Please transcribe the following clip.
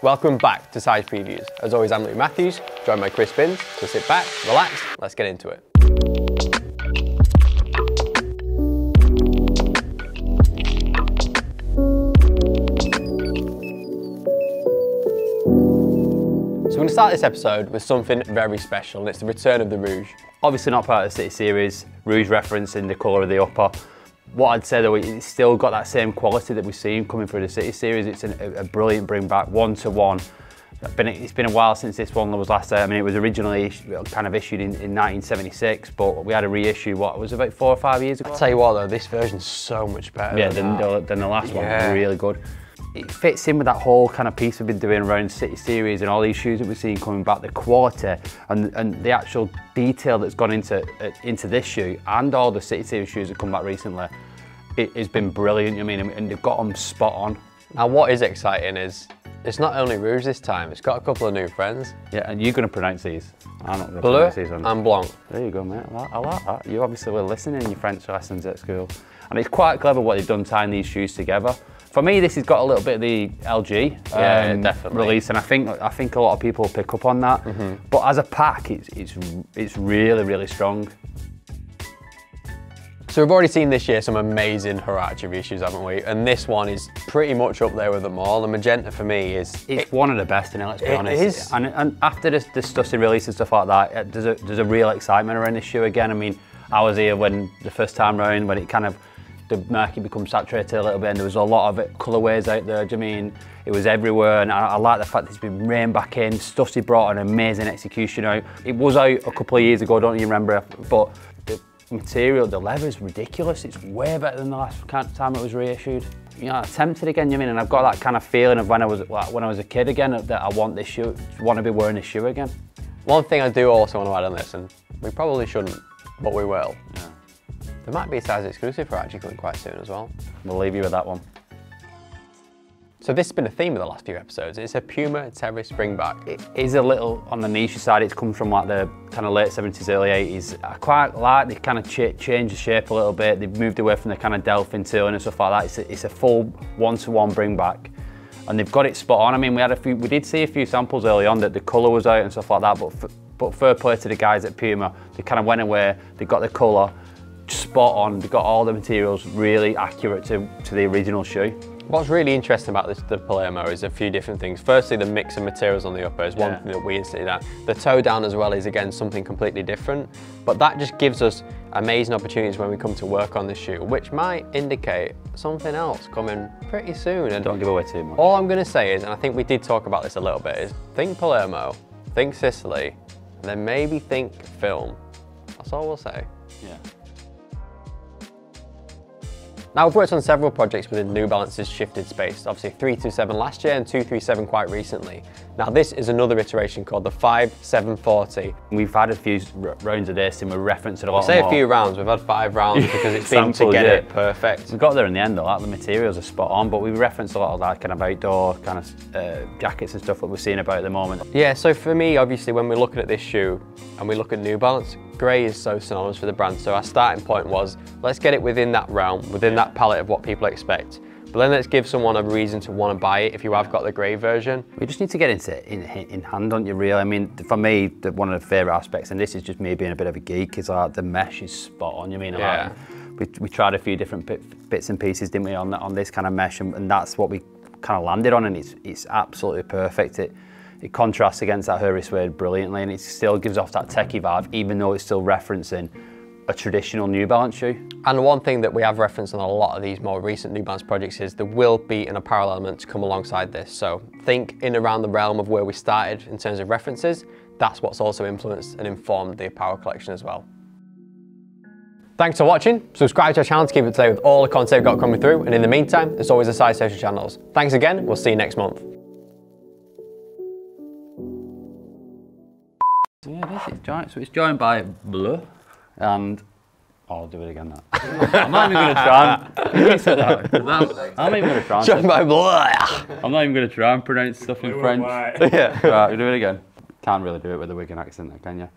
Welcome back to Size Previews. As always, I'm Luke Matthews, joined by Chris Binns. So sit back, relax, let's get into it. So we're going to start this episode with something very special, and it's the return of the Rouge. Obviously not part of the City Series, Rouge referencing the colour of the upper. What I'd say though, it's still got that same quality that we've seen coming through the City Series. It's a brilliant bring back, one-to-one. It's been a while since this one was last. I mean, it was originally kind of issued in 1976, but we had a reissue. What was it, about 4 or 5 years ago? I'll tell you what though, this version's so much better. Yeah, than the last one. Really good. It fits in with that whole kind of piece we've been doing around City Series and all these shoes that we've seen coming back. The quality and the actual detail that's gone into this shoe and all the City Series shoes that come back recently, it has been brilliant. I mean, and they've got them spot on. Now, what is exciting is it's not only Rouge this time; it's got a couple of new friends. Yeah, and you're going to pronounce these. I'm not going to Bleu pronounce these. and Blanc. There you go, mate. I like that. You obviously were listening in your French lessons at school, and it's quite clever what they've done tying these shoes together. For me, this has got a little bit of the LG definitely release, and I think a lot of people will pick up on that. But as a pack, it's really strong. So we've already seen this year some amazing Huarache reviews, haven't we? And this one is pretty much up there with them all. The magenta for me is... It's one of the best in it, let's be honest. It is. And after the Stussy release and stuff like that, there's a real excitement around this shoe again. I mean, I was here when the first time round, when it kind of, the market becomes saturated a little bit and there was a lot of colourways out there. Do you mean? It was everywhere, and I like the fact that it's been reined back in. Stussy brought an amazing execution out. It was out a couple of years ago, don't you remember? But the material, the leather is ridiculous. It's way better than the last time it was reissued. You know, I'm tempted again, you mean, and I've got that kind of feeling of when I was a kid again, that I want this shoe, want to be wearing this shoe again. One thing I do also want to add on this, and we probably shouldn't, but we will. Yeah. There might be a size exclusive for actually coming quite soon as well. We'll leave you with that one. So this has been a theme of the last few episodes. It's a PUMA Terrace Springback. It is a little on the niche side. It's come from like the kind of late 70s, early 80s. I quite like they kind of changed the shape a little bit. They've moved away from the kind of delphin tooling and stuff like that. It's a full one-to-one bring back. And they've got it spot on. I mean, we did see a few samples early on that the colour was out and stuff like that, but fair play to the guys at PUMA. They kind of went away, they got the colour spot on, they got all the materials really accurate to the original shoe. What's really interesting about the Palermo is a few different things. Firstly, the mix of materials on the upper is one thing that we instantly that. The toe down as well is again something completely different, but that just gives us amazing opportunities when we come to work on this shoe, which might indicate something else coming pretty soon. And don't give away too much. All I'm going to say is, and I think we did talk about this a little bit, is think Palermo, think Sicily, and then maybe think film. That's all we'll say. Yeah. Now, we've worked on several projects within New Balance's shifted space, obviously 327 last year and 237 quite recently. Now, this is another iteration called the 5740. We've had a few rounds of this and we're referencing a lot more. I say a few rounds, we've had 5 rounds because it's been to get it perfect. We got there in the end though, like the materials are spot on, but we referenced a lot of that kind of outdoor kind of jackets and stuff that we're seeing about at the moment. Yeah, so for me, obviously, when we're looking at this shoe and we look at New Balance, grey is so synonymous for the brand, so our starting point was, let's get it within that realm, within that palette of what people expect. But then let's give someone a reason to want to buy it if you have got the grey version. We just need to get into in hand, don't you, really? I mean, for me, one of the favourite aspects, and this is just me being a bit of a geek, is like the mesh is spot on, you mean? Yeah. Like, we tried a few different bits and pieces, didn't we, on this kind of mesh, and that's what we kind of landed on, and it's absolutely perfect. It contrasts against that Hurry suede brilliantly, and it still gives off that techie vibe, even though it's still referencing a traditional New Balance shoe. And one thing that we have referenced on a lot of these more recent New Balance projects is there will be an apparel element to come alongside this. So think in around the realm of where we started in terms of references, that's what's also influenced and informed the apparel collection as well. Thanks for watching. Subscribe to our channel to keep up to date with all the content we've got coming through. And in the meantime, there's always the Size social channels. Thanks again. We'll see you next month. Yeah, this is giant. So it's joined by Bleu, and I'll do it again now. I'm not even going to try and... I'm not even going to try and... Joined by Bleu. I'm not even going to try and pronounce stuff in French. Yeah. Right, we'll do it again. Can't really do it with a Wigan accent, can you?